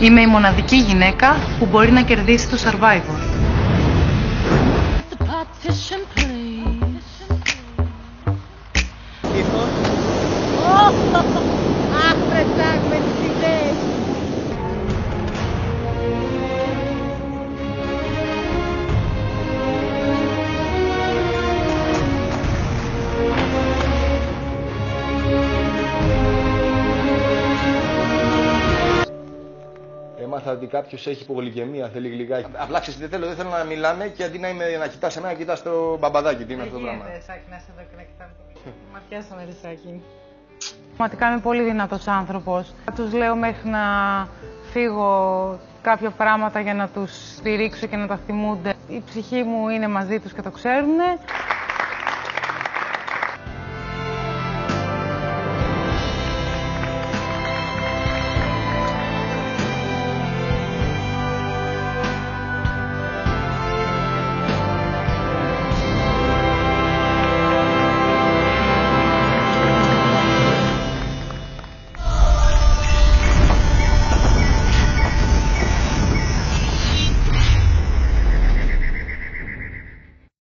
Είμαι η μοναδική γυναίκα που μπορεί να κερδίσει το Survivor. Έμαθα ότι κάποιος έχει υπογλυκαιμία, θέλει γλυκά. Απλά ξέρεις, δεν θέλω να μιλάνε και αντί να κοιτάς εμένα, κοιτάς το μπαμπαδάκι. Τι είναι αυτό το πράγμα. Δεν γίνεται, Σάκη, να είσαι εδώ και να κοιτάμε το ματιάσαμε, ρε Σάκη. Πραγματικά είμαι πολύ δυνατός άνθρωπος. Τους λέω μέχρι να φύγω κάποια πράγματα για να τους στηρίξω και να τα θυμούνται. Η ψυχή μου είναι μαζί τους και το ξέρουνε.